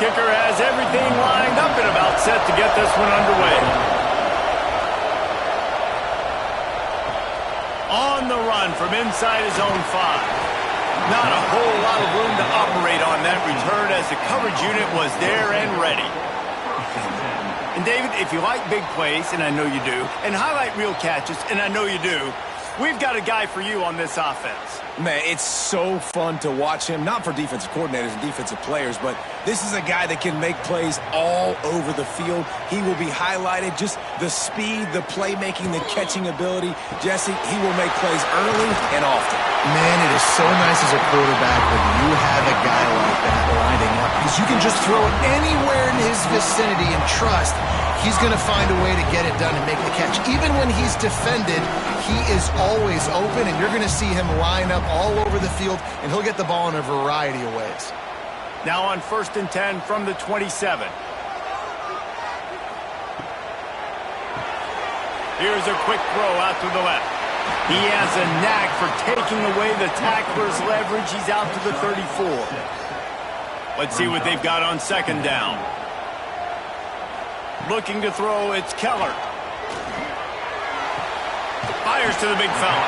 kicker has everything lined up and about set to get this one underway. On the run from inside his own 5. Not a whole lot of room to operate on that return as the coverage unit was there and ready. And David, if you like big plays, and I know you do, and highlight real catches, and I know you do, we've got a guy for you on this offense. Man, it's so fun to watch him, not for defensive coordinators and defensive players, but this is a guy that can make plays all over the field. He will be highlighted, just the speed, the playmaking, the catching ability. Jesse, he will make plays early and often. Man, it is so nice as a quarterback when you have a guy like that lining up, because you can just throw it anywhere in his vicinity and trust he's going to find a way to get it done and make the catch. Even when he's defended, he is always open, and you're going to see him line up all over the field, and he'll get the ball in a variety of ways. Now on 1st and 10 from the 27. Here's a quick throw out to the left. He has a knack for taking away the tackler's leverage. He's out to the 34. Let's see what they've got on 2nd down. Looking to throw, it's Keller. Fires to the big fella.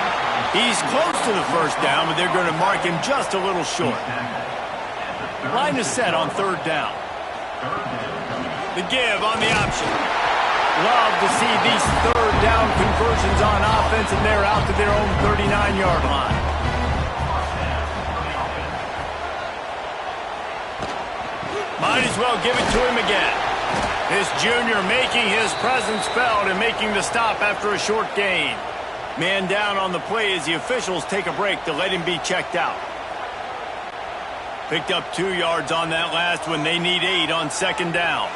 He's close to the 1st down, but they're going to mark him just a little short. Line is set on 3rd down. The give on the option. Love to see these 3rd down conversions on offense, and they're out to their own 39-yard line. Might as well give it to him again. This junior making his presence felt and making the stop after a short gain. Man down on the play as the officials take a break to let him be checked out. Picked up 2 yards on that last one. They need 8 on 2nd down.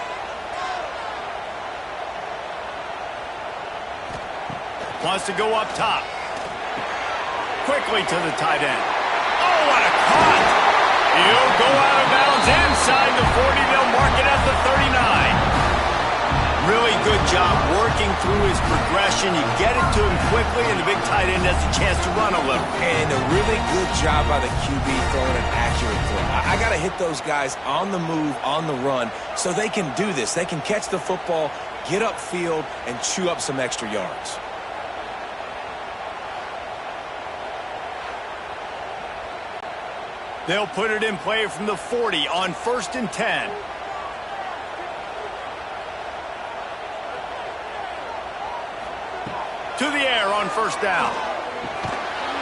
Wants to go up top. Quickly to the tight end. Oh, what a caught! He'll go out of bounds inside the 40. They'll mark it at the 39. Really good job working through his progression. You get it to him quickly, and the big tight end has a chance to run a little. And a really good job by the QB throwing an accurate throw. I got to hit those guys on the move, on the run, so they can do this. They can catch the football, get upfield, and chew up some extra yards. They'll put it in play from the 40 on 1st and 10. To the air on 1st down.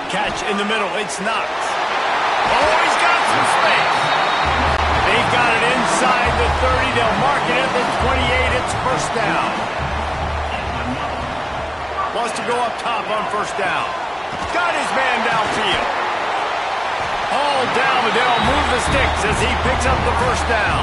Catch in the middle. It's Knox. Oh, he's got some space. They've got it inside the 30. They'll mark it at the 28. It's 1st down. Wants to go up top on 1st down. Got his man downfield. All down, but they'll move the sticks as he picks up the 1st down.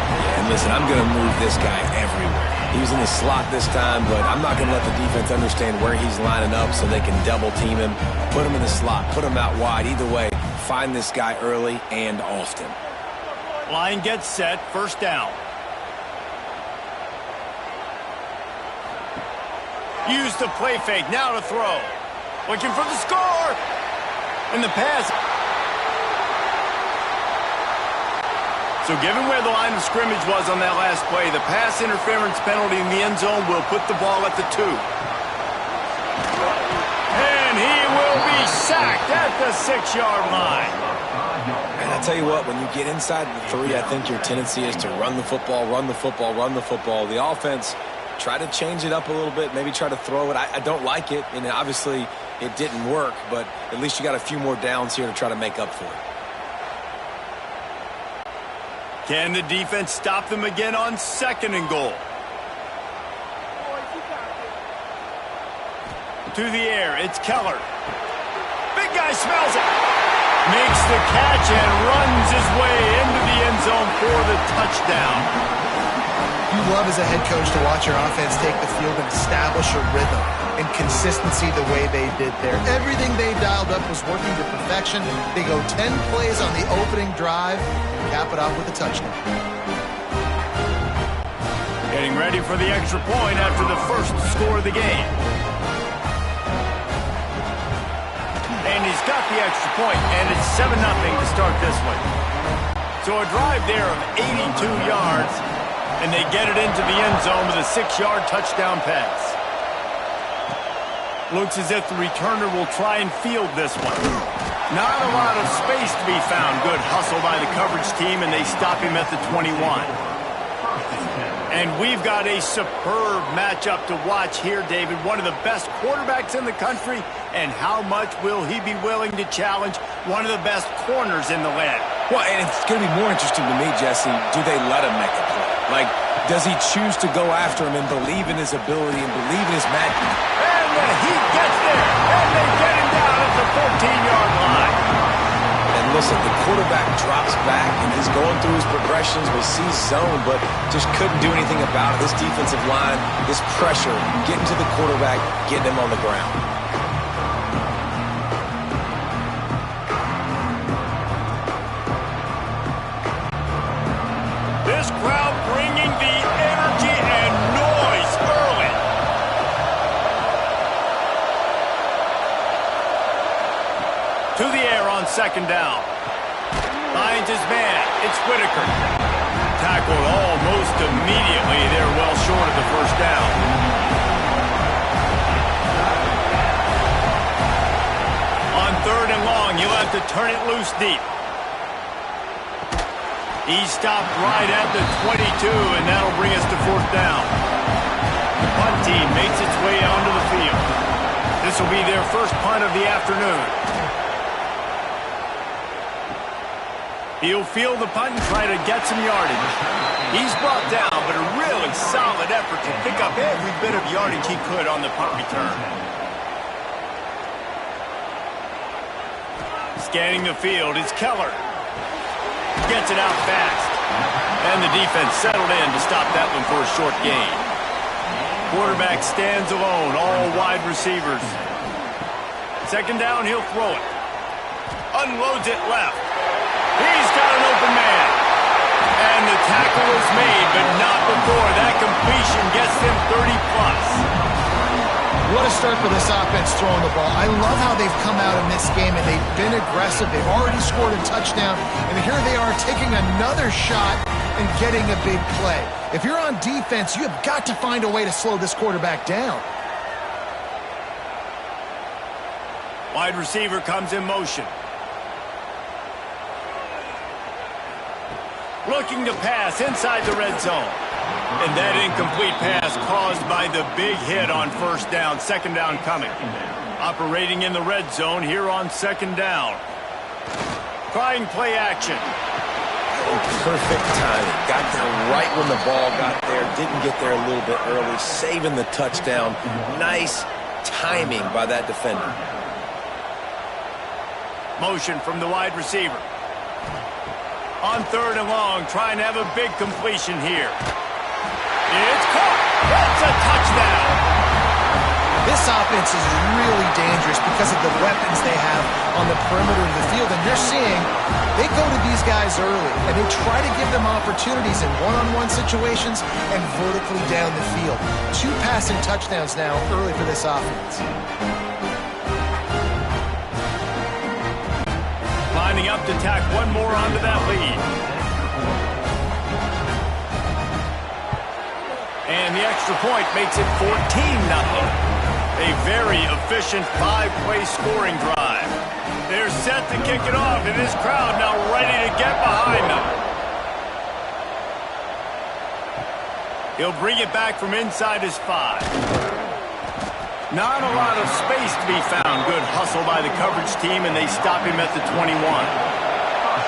Yeah, and listen, I'm going to move this guy everywhere. He's in the slot this time, but I'm not going to let the defense understand where he's lining up so they can double team him, put him in the slot, put him out wide. Either way, find this guy early and often. Line gets set, 1st down. Use the play fake, now to throw. Looking for the score. And the pass. So given where the line of scrimmage was on that last play, the pass interference penalty in the end zone will put the ball at the 2. And he will be sacked at the 6-yard line. And I tell you what, when you get inside the 3, I think your tendency is to run the football, run the football, run the football. The offense, try to change it up a little bit, maybe try to throw it. I don't like it, and obviously it didn't work, but at least you got a few more downs here to try to make up for it. Can the defense stop them again on 2nd and goal? To the air, it's Keller. Big guy smells it. Makes the catch and runs his way into the end zone for the touchdown. You love as a head coach to watch your offense take the field and establish a rhythm and consistency the way they did there. Everything they dialed up was working to perfection. They go 10 plays on the opening drive and cap it off with a touchdown. Getting ready for the extra point after the first score of the game. And he's got the extra point, and it's 7-0 to start this one. So a drive there of 82 yards, and they get it into the end zone with a 6-yard touchdown pass. Looks as if the returner will try and field this one. Not a lot of space to be found. Good hustle by the coverage team, and they stop him at the 21. And we've got a superb matchup to watch here, David. One of the best quarterbacks in the country, and how much will he be willing to challenge one of the best corners in the land? Well, and it's going to be more interesting to me, Jesse, do they let him make a play? Like, does he choose to go after him and believe in his ability and believe in his magic? And the heat gets there, and they get him down at the 14-yard line. And listen, the quarterback drops back, and he's going through his progressions. We see zone, but just couldn't do anything about it. This defensive line, this pressure, getting to the quarterback, getting him on the ground. This crowd bringing the energy and noise early. To the air on second down. Finds his man. It's Whitaker. Tackled almost immediately. They're well short of the first down. On third and long, you'll have to turn it loose deep. He stopped right at the 22, and that'll bring us to fourth down. The punt team makes its way onto the field. This will be their first punt of the afternoon. He'll field the punt and try to get some yardage. He's brought down, but a really solid effort to pick up every bit of yardage he could on the punt return. Scanning the field is Keller. Gets it out fast. And the defense settled in to stop that one for a short gain. Quarterback stands alone, all wide receivers. Second down, he'll throw it. Unloads it left. He's got an open man. And the tackle is made, but not before that completion gets them 30+. What a start for this offense throwing the ball. I love how they've come out in this game, and they've been aggressive. They've already scored a touchdown, and here they are taking another shot and getting a big play. If you're on defense, you have got to find a way to slow this quarterback down. Wide receiver comes in motion. Looking to pass inside the red zone. And that incomplete pass caused by the big hit on first down. Second down coming. Operating in the red zone here on second down. Trying play action. Perfect timing. Got there right when the ball got there. Didn't get there a little bit early. Saving the touchdown. Nice timing by that defender. Motion from the wide receiver. On third and long, trying to have a big completion here. It's caught. That's a touchdown. This offense is really dangerous because of the weapons they have on the perimeter of the field. And you're seeing they go to these guys early, and they try to give them opportunities in one-on-one situations and vertically down the field. 2 passing touchdowns now early for this offense. Lining up to tack one more onto that lead. And the extra point makes it 14-0. A very efficient 5-play scoring drive. They're set to kick it off, and this crowd now ready to get behind them. He'll bring it back from inside his 5. Not a lot of space to be found. Good hustle by the coverage team, and they stop him at the 21.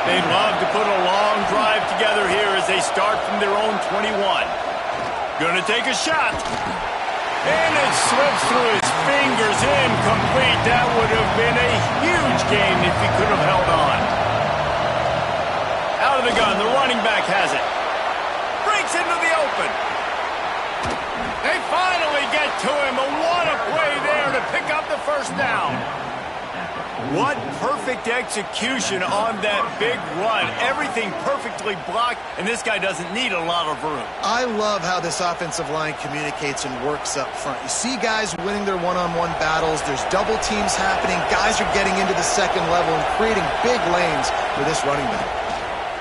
They'd love to put a long drive together here as they start from their own 21. Gonna take a shot. And it slips through his fingers. Incomplete. That would have been a huge gain if he could have held on. Out of the gun. The running back has it. Breaks into the open. They finally get to him. But what a play there to pick up the first down. What perfect execution on that big run. Everything perfectly blocked, and this guy doesn't need a lot of room. I love how this offensive line communicates and works up front. You see guys winning their one-on-one battles. There's double teams happening. Guys are getting into the second level and creating big lanes for this running back.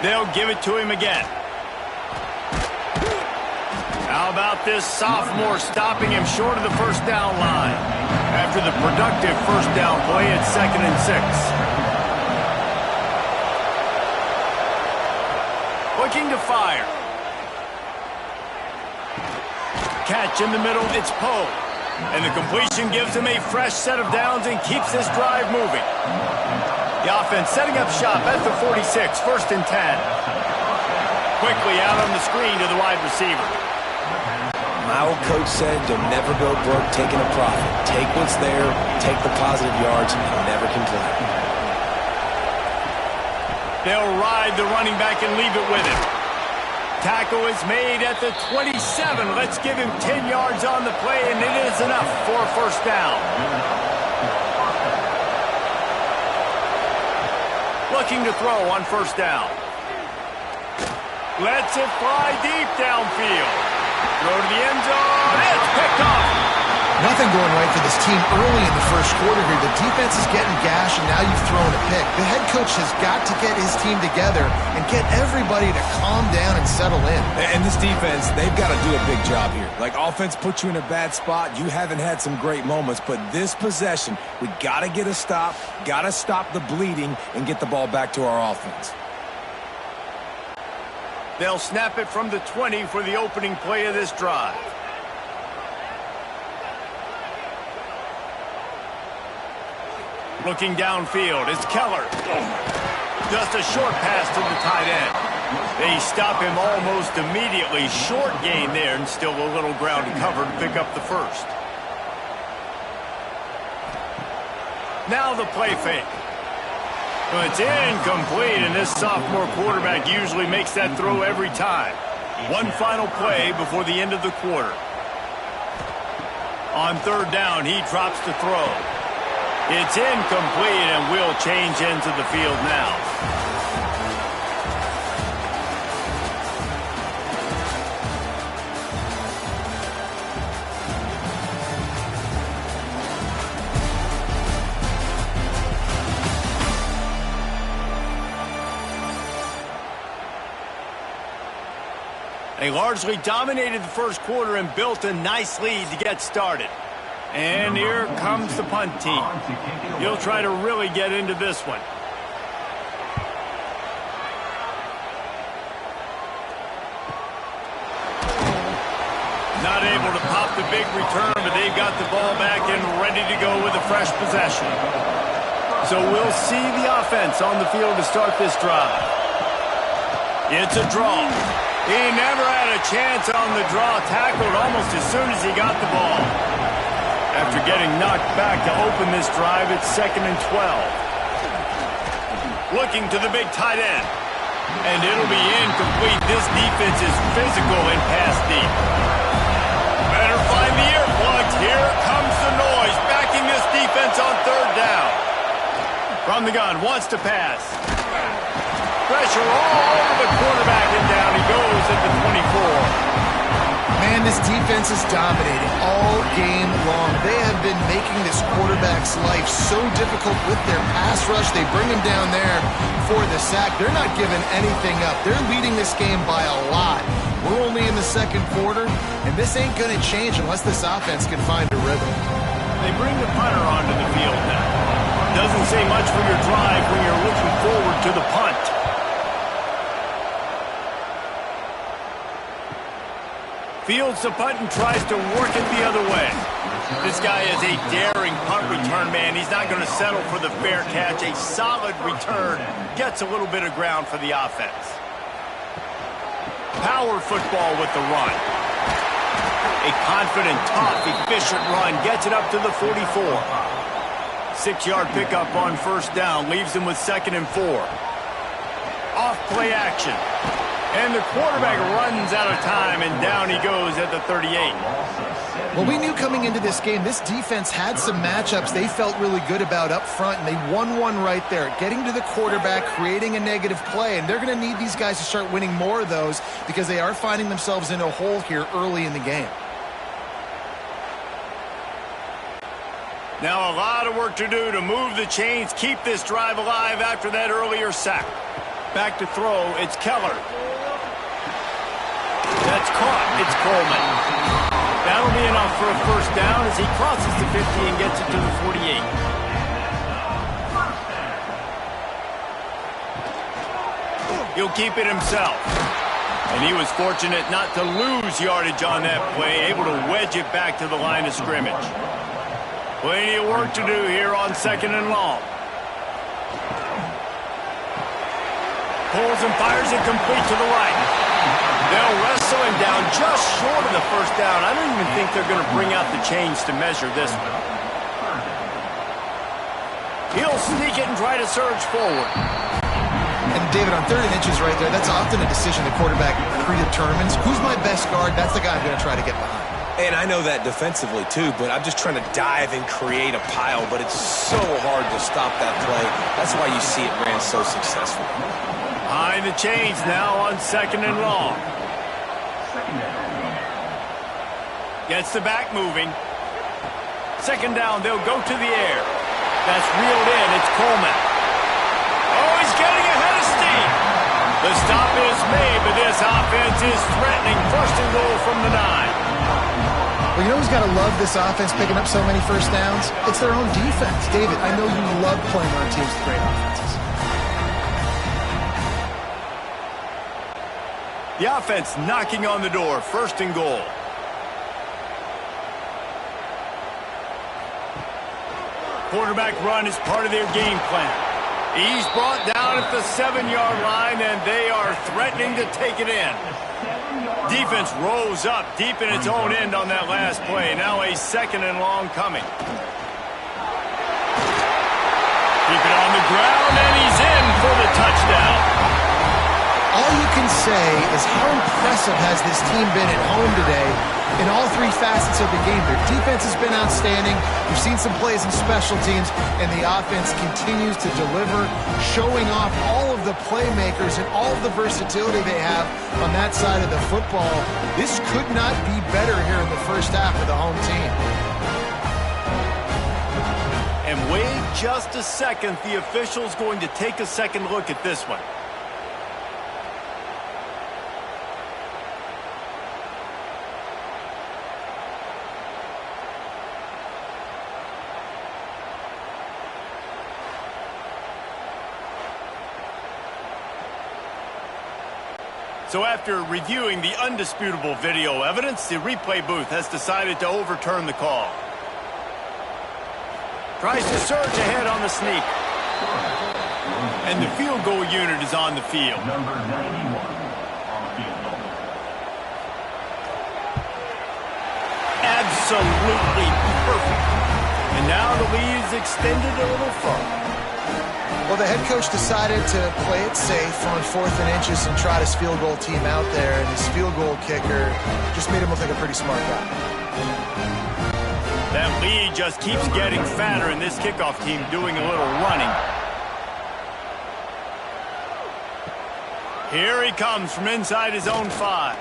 They'll give it to him again. How about this sophomore stopping him short of the first down line after the productive first down play at 2nd and 6. Looking to fire. Catch in the middle, it's Poe. And the completion gives him a fresh set of downs and keeps this drive moving. The offense setting up shop at the 46, 1st and 10. Quickly out on the screen to the wide receiver. My old coach said you'll never go broke taking a profit. Take what's there, take the positive yards, and never complain. They'll ride the running back and leave it with him. Tackle is made at the 27. Let's give him 10 yards on the play, and it is enough for a first down. Looking to throw on first down. Lets it fly deep downfield. Throw to the end zone. It's picked off. Nothing going right for this team early in the first quarter here. The defense is getting gashed, and now you've thrown a pick. The head coach has got to get his team together and get everybody to calm down and settle in. And this defense, they've got to do a big job here. Like, offense puts you in a bad spot. You haven't had some great moments, but this possession, we got to get a stop, got to stop the bleeding, and get the ball back to our offense. They'll snap it from the 20 for the opening play of this drive. Looking downfield, it's Keller. Just a short pass to the tight end. They stop him almost immediately. Short gain there, and still a little ground to cover to pick up the first. Now the play fake. Well, it's incomplete, and this sophomore quarterback usually makes that throw every time. One final play before the end of the quarter. On 3rd down, he drops the throw. It's incomplete, and we'll change ends of the field now. They largely dominated the first quarter and built a nice lead to get started. And here comes the punt team. He'll try to really get into this one. Not able to pop the big return, but they've got the ball back and ready to go with a fresh possession. So we'll see the offense on the field to start this drive. It's a draw. He never had a chance on the draw, tackled almost as soon as he got the ball. After getting knocked back to open this drive, it's 2nd and 12. Looking to the big tight end. And it'll be incomplete. This defense is physical and pass deep. Better find the earplugs. Here comes the noise, backing this defense on 3rd down. From the gun, wants to pass. Pressure all over the quarterback, and down he goes at the 24. Man, this defense is dominating all game long. They have been making this quarterback's life so difficult with their pass rush. They bring him down there for the sack. They're not giving anything up. They're leading this game by a lot. We're only in the 2nd quarter, and this ain't going to change unless this offense can find a rhythm. They bring the punter onto the field now. Doesn't say much for your drive when you're looking forward to the punt. Fields the punt and tries to work it the other way. This guy is a daring punt return man. He's not going to settle for the fair catch. A solid return gets a little bit of ground for the offense. Power football with the run. A confident, tough, efficient run gets it up to the 44. 6-yard pickup on 1st down leaves him with 2nd and 4. Off play action. And the quarterback runs out of time, and down he goes at the 38. Well, we knew coming into this game, this defense had some matchups they felt really good about up front, and they won one right there, getting to the quarterback, creating a negative play, and they're going to need these guys to start winning more of those because they are finding themselves in a hole here early in the game. Now a lot of work to do to move the chains, keep this drive alive after that earlier sack. Back to throw, it's Keller. That's caught, it's Coleman. That'll be enough for a first down as he crosses the 50 and gets it to the 48. He'll keep it himself. And he was fortunate not to lose yardage on that play, able to wedge it back to the line of scrimmage. Plenty of work to do here on 2nd and long. Pulls and fires it complete to the right. They'll wrestle him down just short of the first down. I don't even think they're going to bring out the chains to measure this one. He'll sneak it and try to surge forward. And David, on 3rd and inches right there, that's often a decision the quarterback predetermines. Who's my best guard? That's the guy I'm going to try to get behind. And I know that defensively, too, but I'm just trying to dive and create a pile, but it's so hard to stop that play. That's why you see it ran so successful. Behind the chains now on 2nd and long. Gets the back moving. 2nd down, they'll go to the air. That's reeled in, it's Coleman. Oh, he's getting ahead of steam. The stop is made, but this offense is threatening 1st and goal from the 9. Well, you know who's got to love this offense picking up so many first downs? It's their own defense. David, I know you love playing on teams with great offenses. The offense knocking on the door, 1st and goal. Quarterback run is part of their game plan. He's brought down at the 7-yard line, and they are threatening to take it in. Defense rose up deep in its own end on that last play. Now a 2nd and long coming. Keep it on the ground, and he's in for the touchdown. All you can say is how impressive has this team been at home today in all 3 facets of the game. Their defense has been outstanding. We've seen some plays in special teams, and the offense continues to deliver, showing off all of the playmakers and all of the versatility they have on that side of the football. This could not be better here in the first half of the home team. And wait just a second. The official's going to take a second look at this one. So after reviewing the undisputable video evidence, the replay booth has decided to overturn the call. Tries to surge ahead on the sneak. And the field goal unit is on the field. Number 91 on the field goal. Absolutely perfect. And now the lead is extended a little further. Well, the head coach decided to play it safe on 4th and inches and trot his field goal team out there, and his field goal kicker just made him look like a pretty smart guy. That lead just keeps getting fatter, and this kickoff team doing a little running. Here he comes from inside his own 5.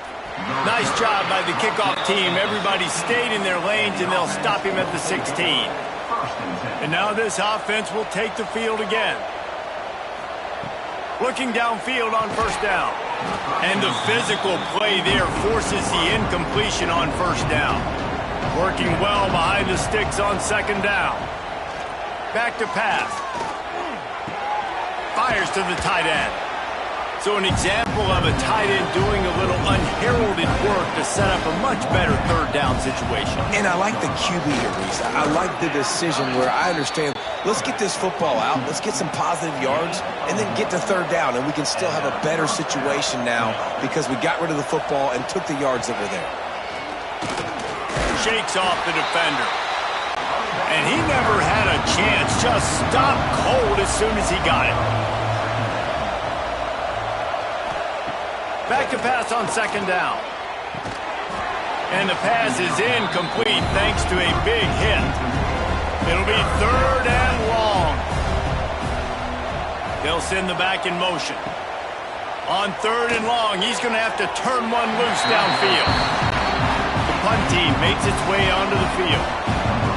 Nice job by the kickoff team. Everybody stayed in their lanes, and they'll stop him at the 16. And now this offense will take the field again. Looking downfield on 1st down. And the physical play there forces the incompletion on 1st down. Working well behind the sticks on 2nd down. Back to pass. Fires to the tight end. So an example of a tight end doing a little unheralded work to set up a much better 3rd down situation. And I like the QB here, Reese. I like the decision where I understand, let's get this football out, let's get some positive yards, and then get to 3rd down, and we can still have a better situation now because we got rid of the football and took the yards that were there. Shakes off the defender. And he never had a chance, just stopped cold as soon as he got it. Back to pass on 2nd down. And the pass is incomplete thanks to a big hit. It'll be 3rd and long. They'll send the back in motion. On 3rd and long, he's going to have to turn one loose downfield. The punt team makes its way onto the field.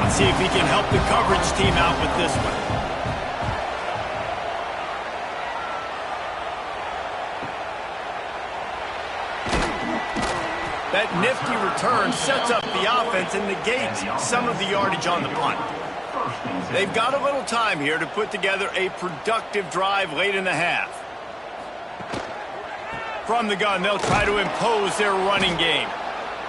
Let's see if he can help the coverage team out with this one. That nifty return sets up the offense and negates some of the yardage on the punt. They've got a little time here to put together a productive drive late in the half. From the gun, they'll try to impose their running game.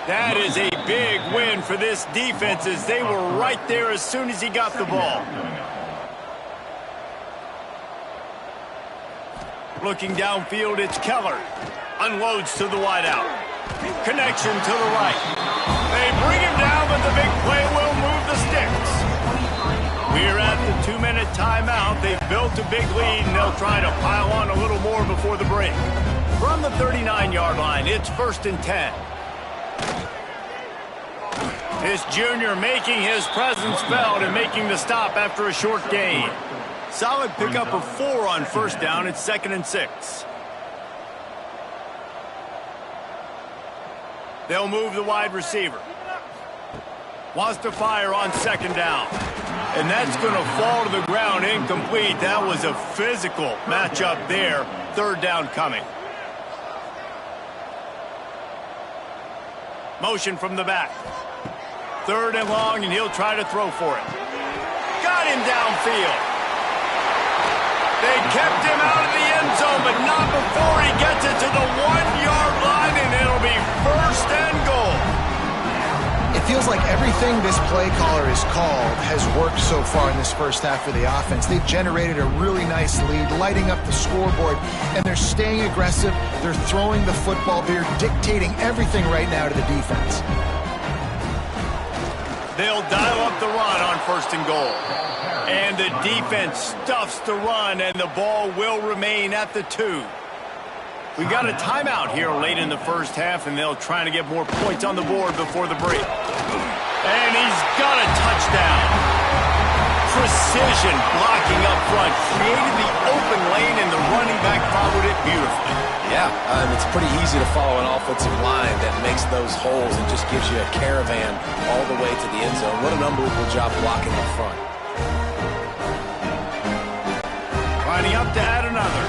That is a big win for this defense as they were right there as soon as he got the ball. Looking downfield, it's Keller. Unloads to the wideout. Connection to the right. They bring him down, but the big play will move the sticks. We're at the 2-minute timeout. They've built a big lead, and they'll try to pile on a little more before the break. From the 39-yard line, it's 1st and 10. This junior making his presence felt and making the stop after a short gain. Solid pickup of 4 on 1st down. It's 2nd and 6. They'll move the wide receiver. Wants to fire on 2nd down. And that's going to fall to the ground incomplete. That was a physical matchup there. 3rd down coming. Motion from the back. 3rd and long, and he'll try to throw for it. Got him downfield. They kept him out of the end zone, but not before he gets it to the 1-yard line, and it'll be 1st and goal. It feels like everything this play caller has called has worked so far in this first half of the offense. They've generated a really nice lead, lighting up the scoreboard, and they're staying aggressive. They're throwing the football. They're dictating everything right now to the defense. They'll dial up the run on 1st and goal. And the defense stuffs the run, and the ball will remain at the 2. We got a timeout here late in the first half, and they'll try to get more points on the board before the break. And he's got a touchdown. Precision blocking up front, created the open lane, and the running back followed it beautifully. Yeah, it's pretty easy to follow an offensive line that makes those holes and just gives you a caravan all the way to the end zone. What an unbelievable job blocking up front. Lining up to add another.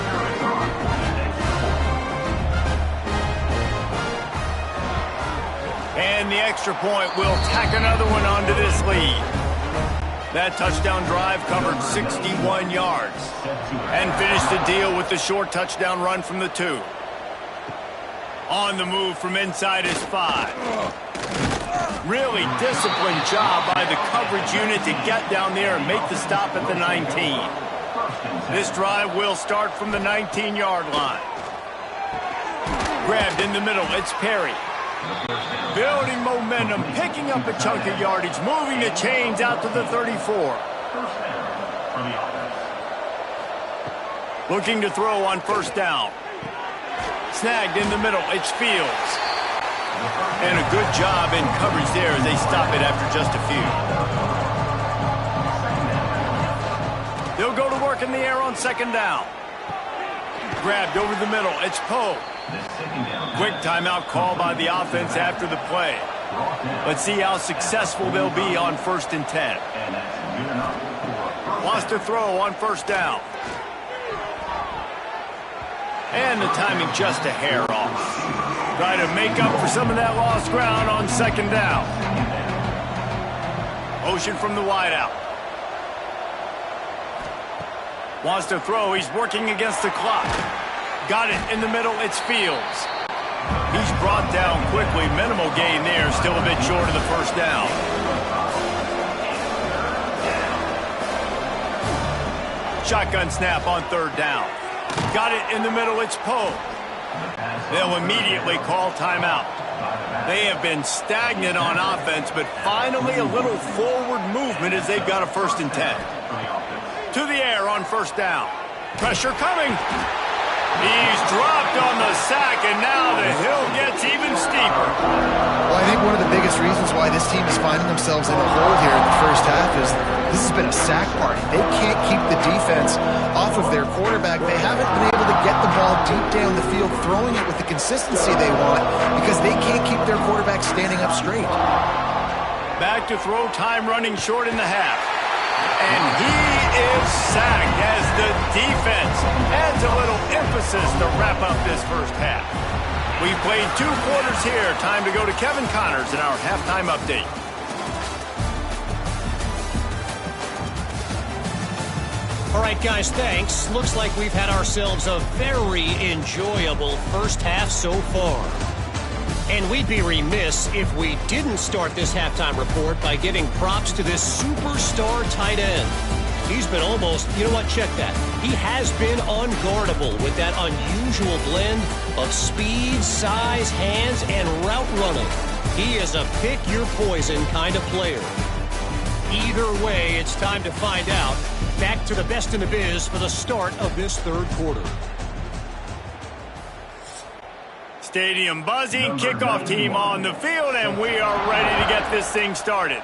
And the extra point will tack another one onto this lead. That touchdown drive covered 61 yards and finished the deal with the short touchdown run from the 2. On the move from inside is 5. Really disciplined job by the coverage unit to get down there and make the stop at the 19. This drive will start from the 19-yard line. Grabbed in the middle, it's Perry. Building momentum, picking up a chunk of yardage, moving the chains out to the 34. Looking to throw on 1st down. Snagged in the middle, it's Fields. And a good job in coverage there as they stop it after just a few. They'll go to work in the air on 2nd down. Grabbed over the middle, it's Poe. Quick timeout call by the offense after the play. Let's see how successful they'll be on 1st and 10. Wants to throw on 1st down. And the timing just a hair off. Try to make up for some of that lost ground on 2nd down. Motion from the wideout. Wants to throw. He's working against the clock. Got it in the middle. It's Fields. He's brought down quickly. Minimal gain there. Still a bit short of the 1st down. Shotgun snap on 3rd down. Got it in the middle. It's Poe. They'll immediately call timeout. They have been stagnant on offense, but finally a little forward movement as they've got a 1st and 10. To the air on 1st down. Pressure coming. He's dropped on the sack, and now the hill gets even steeper. Well, I think one of the biggest reasons why this team is finding themselves in a hole here in the first half is this has been a sack party. They can't keep the defense off of their quarterback. They haven't been able to get the ball deep down the field, throwing it with the consistency they want because they can't keep their quarterback standing up straight. Back to throw, time running short in the half. And he is sacked as the defense adds a little emphasis to wrap up this first half. We've played 2 quarters here. Time to go to Kevin Connors in our halftime update. All right, guys, thanks. Looks like we've had ourselves a very enjoyable first half so far. And we'd be remiss if we didn't start this halftime report by giving props to this superstar tight end. He's been almost, you know what, check that. He has been unguardable with that unusual blend of speed, size, hands, and route running. He is a pick-your-poison kind of player. Either way, it's time to find out. Back to the best in the biz for the start of this third quarter. Stadium buzzing, kickoff team on the field, and we are ready to get this thing started.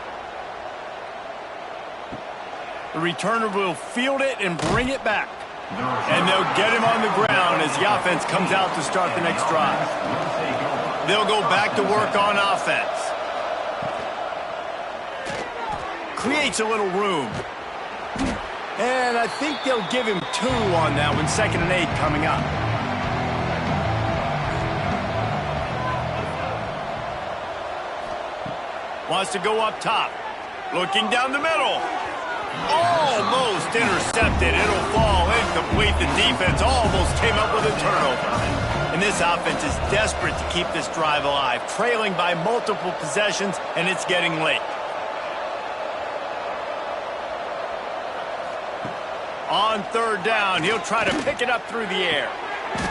The returner will field it and bring it back. And they'll get him on the ground as the offense comes out to start the next drive. They'll go back to work on offense. Creates a little room. And I think they'll give him 2 on that one. 2nd and 8 coming up. Wants to go up top. Looking down the middle. Almost intercepted. It'll fall incomplete. The defense almost came up with a turnover. And this offense is desperate to keep this drive alive. Trailing by multiple possessions, and it's getting late. On 3rd down, he'll try to pick it up through the air.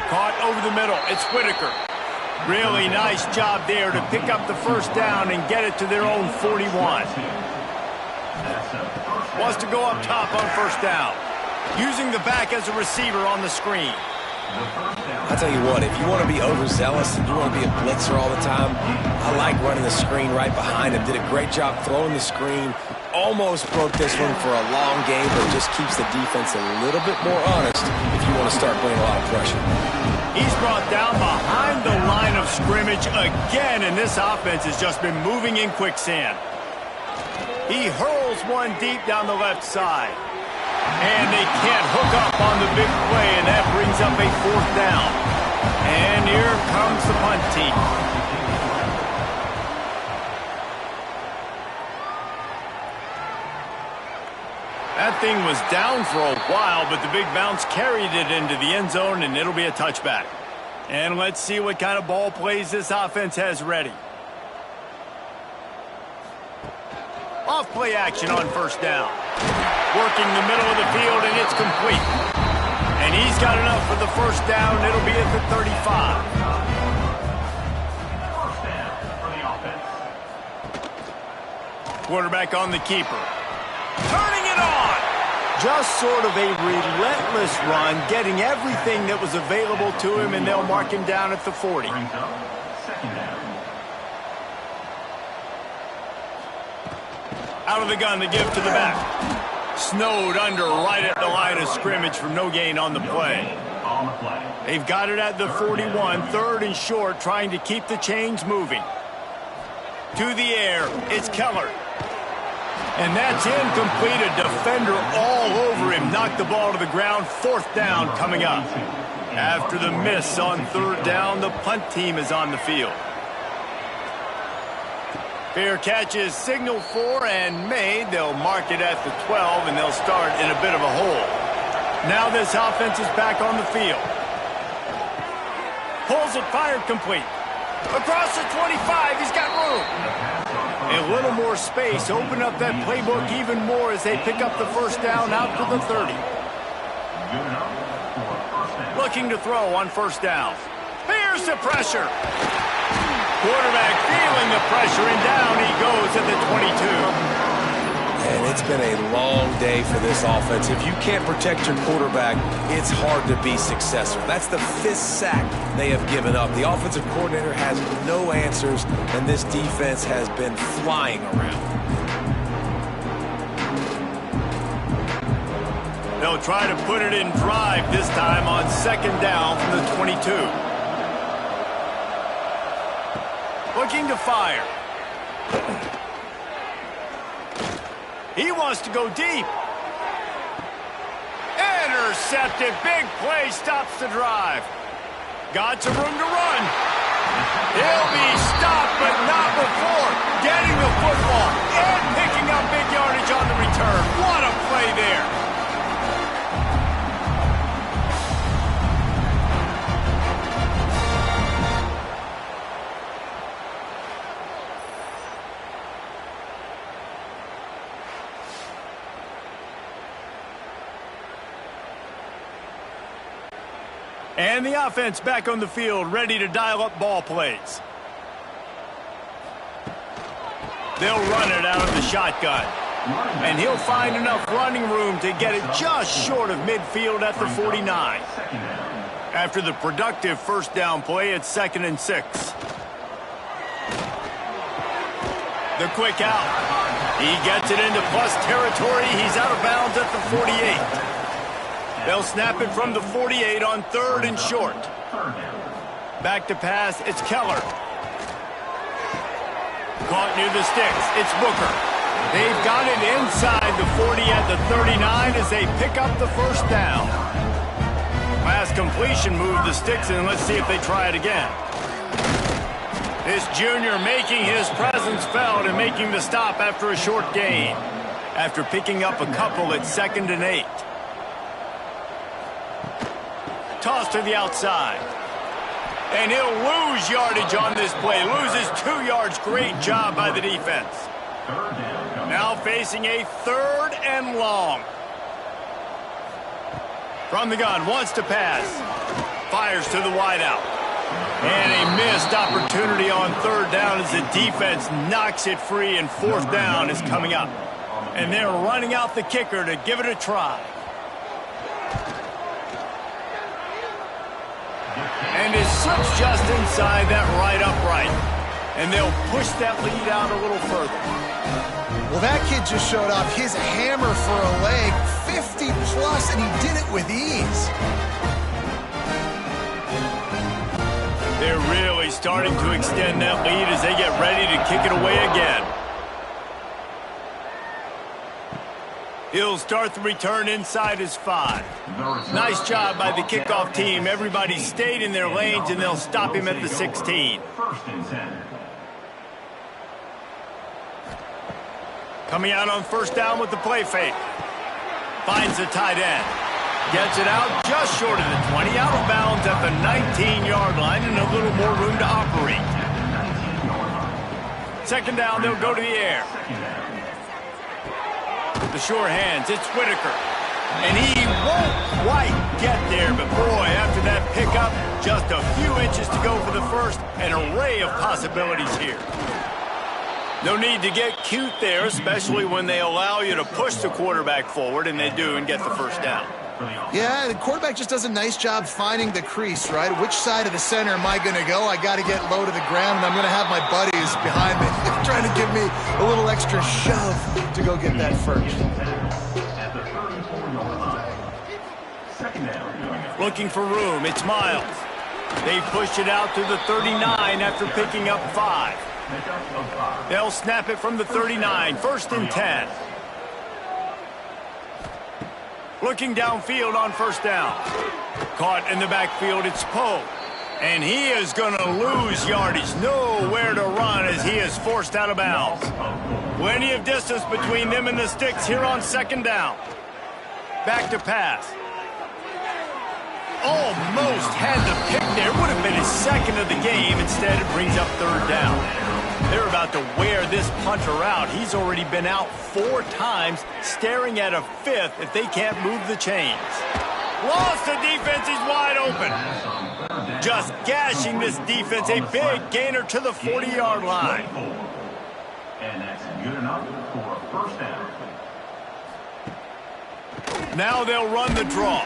Caught over the middle. It's Whitaker. Really nice job there to pick up the first down and get it to their own 41. Wants to go up top on 1st down. Using the back as a receiver on the screen. I'll tell you what, if you want to be overzealous and you want to be a blitzer all the time, I like running the screen right behind him. Did a great job throwing the screen. Almost broke this one for a long game, but just keeps the defense a little bit more honest if you want to start putting a lot of pressure. He's brought down behind the line of scrimmage again, and this offense has just been moving in quicksand. He hurls one deep down the left side. And they can't hook up on the big play, and that brings up a 4th down. And here comes the punt team. That thing was down for a while, but the big bounce carried it into the end zone, and it'll be a touchback. And let's see what kind of ball plays this offense has ready. Off play action on 1st down. Working the middle of the field, and it's complete. And he's got enough for the 1st down. It'll be at the 35. Quarterback on the keeper. Turning it on! Just sort of a relentless run, getting everything that was available to him, and they'll mark him down at the 40. Out of the gun to give to the back. Snowed under right at the line of scrimmage for no gain on the play. They've got it at the 41, 3rd and short, trying to keep the chains moving. To the air, it's Keller. And that's incomplete. A defender all over him. Knocked the ball to the ground. 4th down coming up. After the miss on 3rd down, the punt team is on the field. Fair catch is signaled for and made. They'll mark it at the 12, and they'll start in a bit of a hole. Now this offense is back on the field. Pulls it, fired complete. Across the 25, he's got room. A little more space, open up that playbook even more as they pick up the 1st down out to the 30. Looking to throw on 1st down. Here's the pressure. Quarterback feeling the pressure, and down he goes at the 22. And it's been a long day for this offense. If you can't protect your quarterback, it's hard to be successful. That's the 5th sack they have given up. The offensive coordinator has no answers, and this defense has been flying around. They'll try to put it in drive this time on 2nd down from the 22. Looking to fire. He wants to go deep. Intercepted. Big play stops the drive. Got some room to run. He'll be stopped, but not before getting the football and picking up big yardage on the return. What a play there. And the offense back on the field, ready to dial up ball plays. They'll run it out of the shotgun. And he'll find enough running room to get it just short of midfield at the 49. After the productive first down play, it's 2nd and 6. The quick out. He gets it into plus territory. He's out of bounds at the 48. They'll snap it from the 48 on 3rd and short. Back to pass, it's Keller. Caught near the sticks, it's Booker. They've got it inside the 40 at the 39 as they pick up the first down. Last completion moved the sticks, and let's see if they try it again. This junior making his presence felt and making the stop after a short gain. After picking up a couple at 2nd and 8. Toss to the outside. And he'll lose yardage on this play. Loses 2 yards. Great job by the defense. Now facing a 3rd and long. From the gun, wants to pass. Fires to the wideout. And a missed opportunity on 3rd down as the defense knocks it free, and 4th down is coming up. And they're running out the kicker to give it a try. And it slips just inside that right upright. And they'll push that lead out a little further. Well, that kid just showed off his hammer for a leg, 50 plus, and he did it with ease. They're really starting to extend that lead as they get ready to kick it away again. He'll start the return inside his 5. Nice job by the kickoff team. Everybody stayed in their lanes, and they'll stop him at the 16. Coming out on 1st down with the play fake. Finds the tight end. Gets it out just short of the 20. Out of bounds at the 19-yard line, and a little more room to operate. 2nd down, they'll go to the air. The sure hands, it's Whitaker. And he won't quite get there, but boy, after that pickup, just a few inches to go for the first. An array of possibilities here. No need to get cute there, especially when they allow you to push the quarterback forward, and they do, and get the first down. Yeah, the quarterback just does a nice job finding the crease, right? Which side of the center am I going to go? I got to get low to the ground, and I'm going to have my buddies behind me trying to give me a little extra shove to go get that first. Looking for room, it's Miles. They pushed it out to the 39 after picking up 5. They'll snap it from the 39, 1st and 10. Looking downfield on 1st down. Caught in the backfield, it's Poe. And he is going to lose yardage. Nowhere to run as he is forced out of bounds. Plenty of distance between them and the sticks here on 2nd down. Back to pass. Almost had the pick there. Would have been his 2nd of the game. Instead, it brings up 3rd down. They're about to wear this punter out. He's already been out 4 times, staring at a 5th if they can't move the chains. Lost the defense. He's wide open. Just gashing this defense. A big gainer to the 40-yard line. And that's good enough for a 1st down. Now they'll run the draw.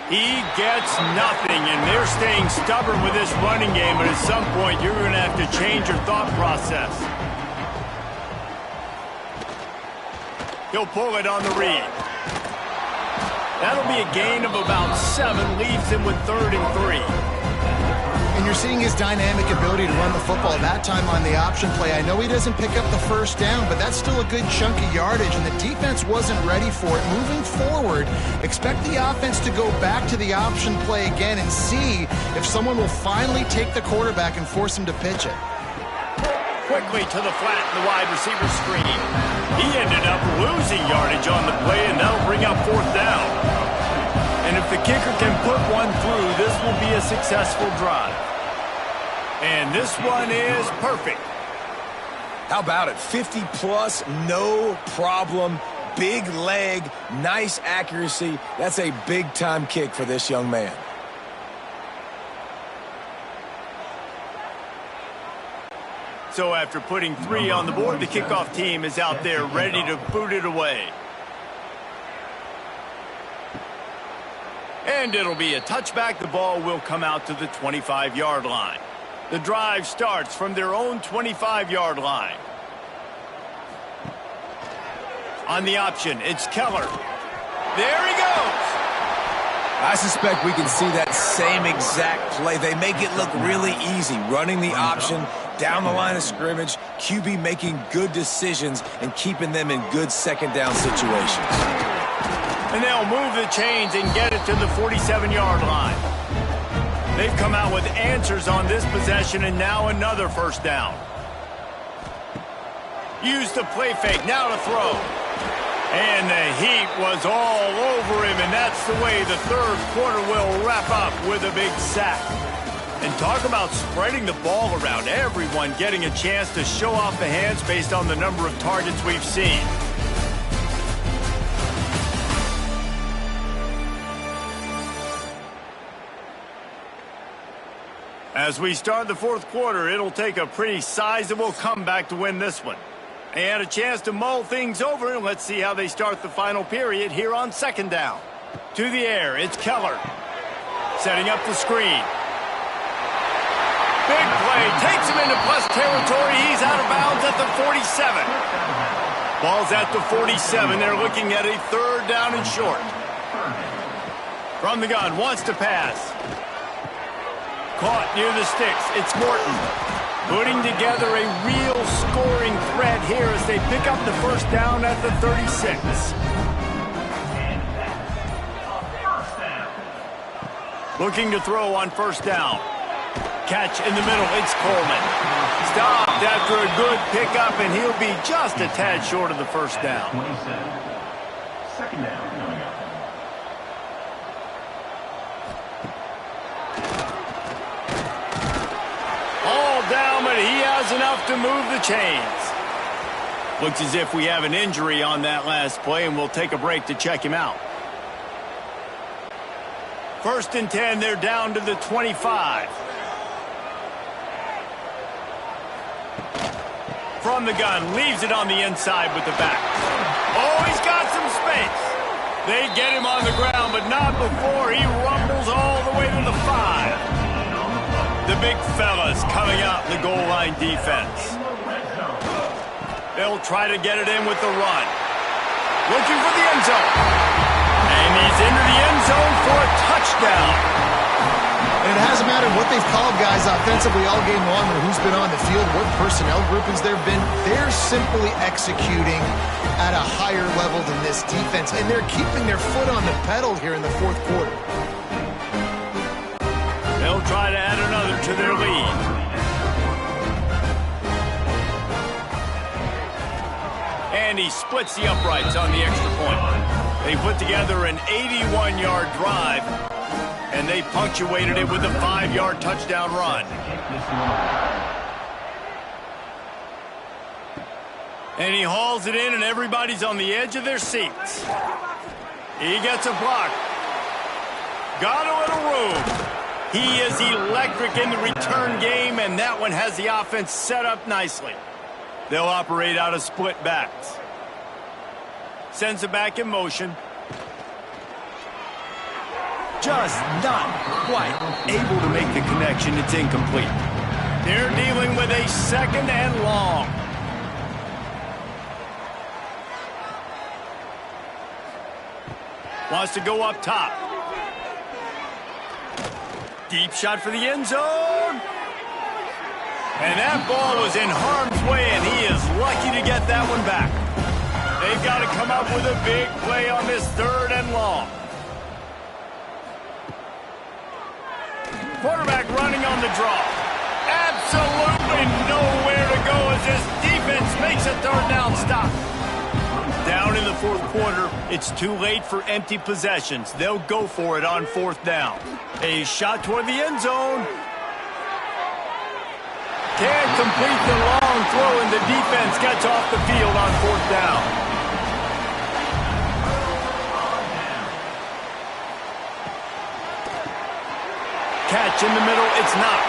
He gets nothing, and they're staying stubborn with this running game, but at some point you're going to have to change your thought process. He'll pull it on the read. That'll be a gain of about 7, leaves him with 3rd and 3. And you're seeing his dynamic ability to run the football. That time on the option play, I know he doesn't pick up the first down, but that's still a good chunk of yardage, and the defense wasn't ready for it. Moving forward, expect the offense to go back to the option play again and see if someone will finally take the quarterback and force him to pitch it. Quickly to the flat in the wide receiver screen. He ended up losing yardage on the play, and that'll bring up fourth down. And if the kicker can put one through, this will be a successful drive. And this one is perfect. How about it? 50-plus, no problem. Big leg, nice accuracy. That's a big-time kick for this young man. So after putting 3 on the board, the kickoff team is out there ready to boot it away. And it'll be a touchback. The ball will come out to the 25-yard line. The drive starts from their own 25-yard line. On the option, it's Keller. There he goes. I suspect we can see that same exact play. They make it look really easy, running the option down the line of scrimmage, QB making good decisions and keeping them in good second down situations. And they'll move the chains and get it to the 47-yard line. They've come out with answers on this possession, and now another first down. Use the play fake, now to throw. And the heat was all over him, and that's the way the third quarter will wrap up with a big sack. And talk about spreading the ball around, everyone getting a chance to show off the hands based on the number of targets we've seen. As we start the fourth quarter, it'll take a pretty sizable comeback to win this one. They had a chance to mull things over, and let's see how they start the final period here on second down. To the air, it's Keller. Setting up the screen. Big play, takes him into plus territory. He's out of bounds at the 47. Ball's at the 47. They're looking at a third down and short. From the gun, wants to pass. Caught near the sticks. It's Morton. Putting together a real scoring threat here as they pick up the first down at the 36. Looking to throw on first down. Catch in the middle. It's Coleman. Stopped after a good pickup, and he'll be just a tad short of the first down. 27. Second down coming up. All down, but he has enough to move the chains. Looks as if we have an injury on that last play, and we'll take a break to check him out. First and 10, they're down to the 25. From the gun, leaves it on the inside with the back. Oh, he's got some space. They get him on the ground, but not before he rumbles all the way to the 5. The big fellas coming out in the goal line defense. They'll try to get it in with the run. Looking for the end zone. And he's into the end zone for a touchdown. And it hasn't mattered what they've called guys offensively all game long or who's been on the field, what personnel groupings there have been. They're simply executing at a higher level than this defense, and they're keeping their foot on the pedal here in the fourth quarter. They'll try to add another to their lead. And he splits the uprights on the extra point. They put together an 81-yard drive, and they punctuated it with a 5-yard touchdown run. And he hauls it in, and everybody's on the edge of their seats. He gets a block. Got a little room. He is electric in the return game, and that one has the offense set up nicely. They'll operate out of split backs. Sends it back in motion. Just not quite able to make the connection. It's incomplete. They're dealing with a second and long. Wants to go up top. Deep shot for the end zone. And that ball was in harm's way, and he is lucky to get that one back. They've got to come up with a big play on this 3rd and long. Quarterback running on the draw. Absolutely nowhere to go as this defense makes a 3rd down stop. Down in the 4th quarter, it's too late for empty possessions. They'll go for it on 4th down. A shot toward the end zone. Can't complete the long throw, and the defense gets off the field on 4th down. Catch in the middle, it's Knox.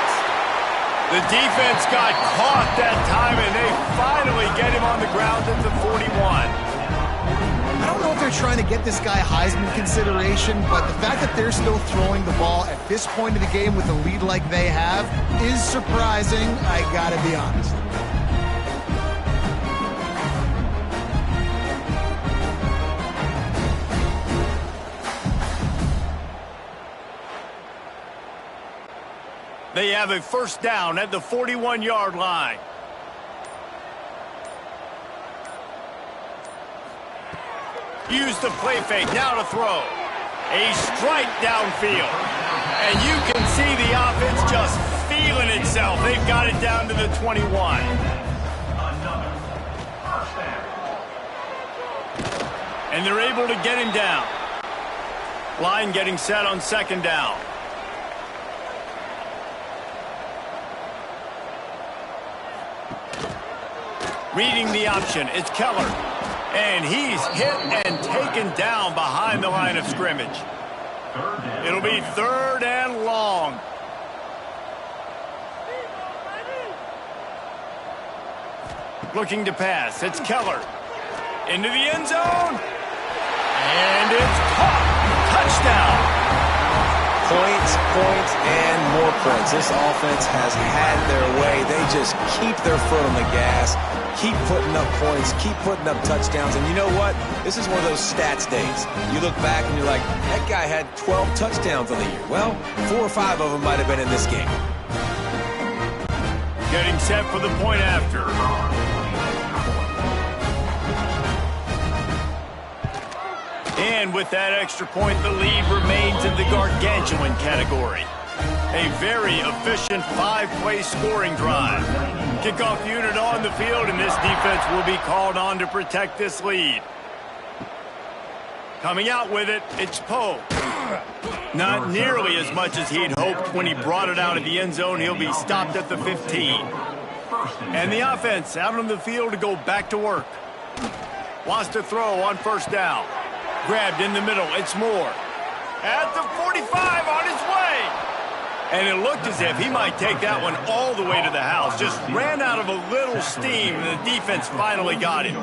The defense got caught that time, and they finally get him on the ground at the 41. I don't know if they're trying to get this guy Heisman consideration, but the fact that they're still throwing the ball at this point of the game with a lead like they have is surprising, I gotta be honest. They have a 1st down at the 41-yard line. Use the play fake, now to throw. A strike downfield. And you can see the offense just feeling itself. They've got it down to the 21. And they're able to get him down. Line getting set on 2nd down. Reading the option, it's Keller. And he's hit and taken down behind the line of scrimmage. It'll be 3rd and long. Looking to pass, it's Keller. Into the end zone. And it's caught. Touchdown. Points, points, and more points. This offense has had their way. They just keep their foot on the gas, keep putting up points, keep putting up touchdowns. And you know what? This is one of those stats days. You look back and you're like, that guy had 12 touchdowns on the year. Well, 4 or 5 of them might have been in this game. Getting set for the point after. And with that extra point, the lead remains in the gargantuan category. A very efficient 5-play scoring drive. Kickoff unit on the field, and this defense will be called on to protect this lead. Coming out with it, it's Poe. Not nearly as much as he'd hoped when he brought it out of the end zone. He'll be stopped at the 15. And the offense out on the field to go back to work. Wants to throw on 1st down. Grabbed in the middle, it's Moore. At the 45, on his way. And it looked as if he might take that one all the way to the house. Just ran out of a little steam, and the defense finally got him.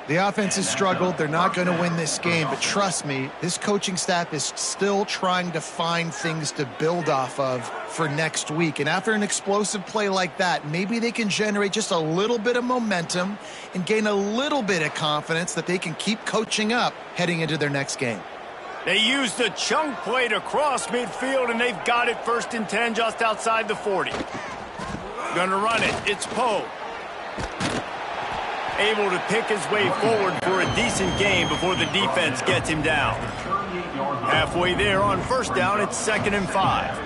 The offense has struggled. They're not going to win this game, but trust me, this coaching staff is still trying to find things to build off of for next week. And after an explosive play like that, maybe they can generate just a little bit of momentum and gain a little bit of confidence that they can keep coaching up heading into their next game. They used a chunk play to cross midfield, and they've got it 1st and 10 just outside the 40. Gonna run it. It's Poe. Able to pick his way forward for a decent game before the defense gets him down. Halfway there on 1st down, it's 2nd and 5.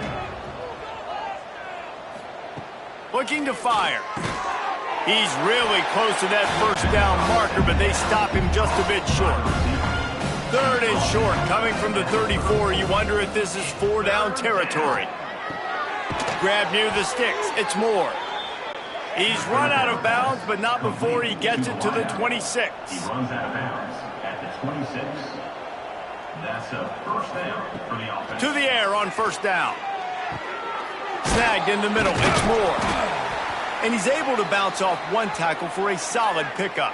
Looking to fire. He's really close to that 1st down marker, but they stop him just a bit short. 3rd and short, coming from the 34. You wonder if this is 4-down territory. Grab near the sticks. It's Moore. He's run out of bounds, but not before he gets it to the 26. He runs out of bounds at the 26. That's a 1st down for the offense. To the air on 1st down. Snagged in the middle. It's Moore. And he's able to bounce off one tackle for a solid pickup.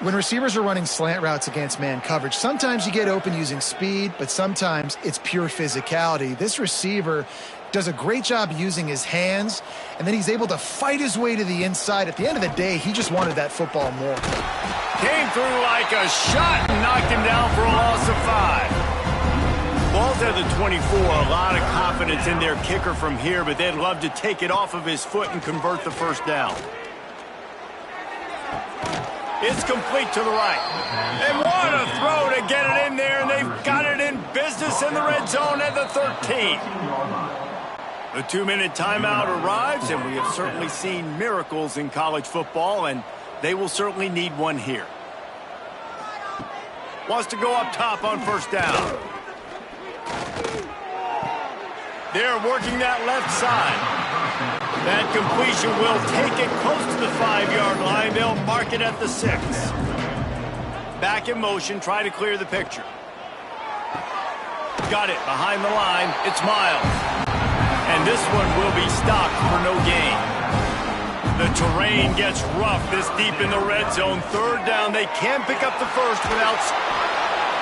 When receivers are running slant routes against man coverage, sometimes you get open using speed, but sometimes it's pure physicality. This receiver does a great job using his hands, and then he's able to fight his way to the inside. At the end of the day, he just wanted that football more. Came through like a shot and knocked him down for a loss of 5. Ball's at the 24. A lot of confidence in their kicker from here, but they'd love to take it off of his foot and convert the first down. It's complete to the right. And what a throw to get it in there, and they've got it in business in the red zone at the 13. The 2-minute timeout arrives, and we have certainly seen miracles in college football, and they will certainly need one here. Wants to go up top on first down. They're working that left side. That completion will take it close to the 5-yard line. They'll mark it at the 6. Back in motion, try to clear the picture. Got it behind the line. It's Miles. And this one will be stopped for no gain. The terrain gets rough this deep in the red zone. Third down, they can pick up the first without...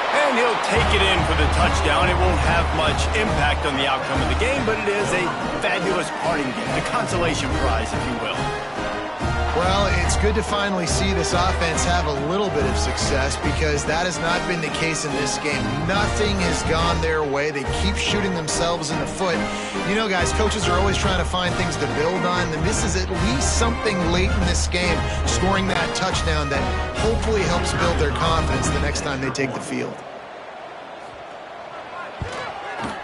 And he'll take it in for the touchdown. It won't have much impact on the outcome of the game, but it is a fabulous parting gift, a consolation prize, if you will. Well, it's good to finally see this offense have a little bit of success because that has not been the case in this game. Nothing has gone their way. They keep shooting themselves in the foot. You know, guys, coaches are always trying to find things to build on, and this is at least something late in this game, scoring that touchdown that hopefully helps build their confidence the next time they take the field.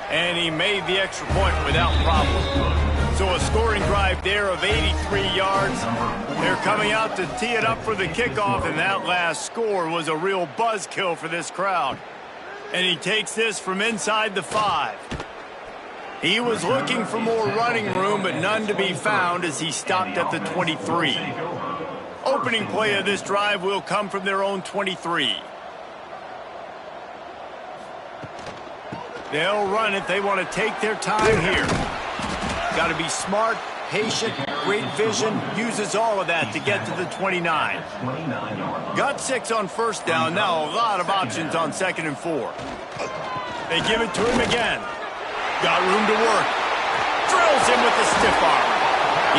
And he made the extra point without problem. So a scoring drive there of 83 yards. They're coming out to tee it up for the kickoff, and that last score was a real buzzkill for this crowd. And he takes this from inside the 5. He was looking for more running room, but none to be found as he stopped at the 23. Opening play of this drive will come from their own 23. They'll run it. They want to take their time here. Got to be smart, patient, great vision. Uses all of that to get to the 29. Got 6 on first down. Now a lot of options on 2nd and 4. They give it to him again. Got room to work. Drills him with the stiff arm.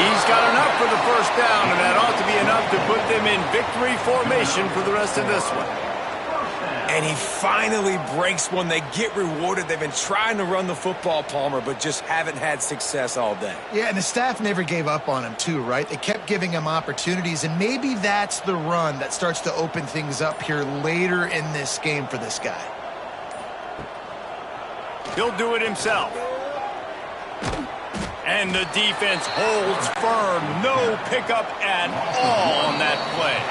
He's got enough for the first down, and that ought to be enough to put them in victory formation for the rest of this one. And he finally breaks one. They get rewarded. They've been trying to run the football, Palmer, but just haven't had success all day. Yeah, and the staff never gave up on him, too, right? They kept giving him opportunities, and maybe that's the run that starts to open things up here later in this game for this guy. He'll do it himself. And the defense holds firm. No pickup at all on that play.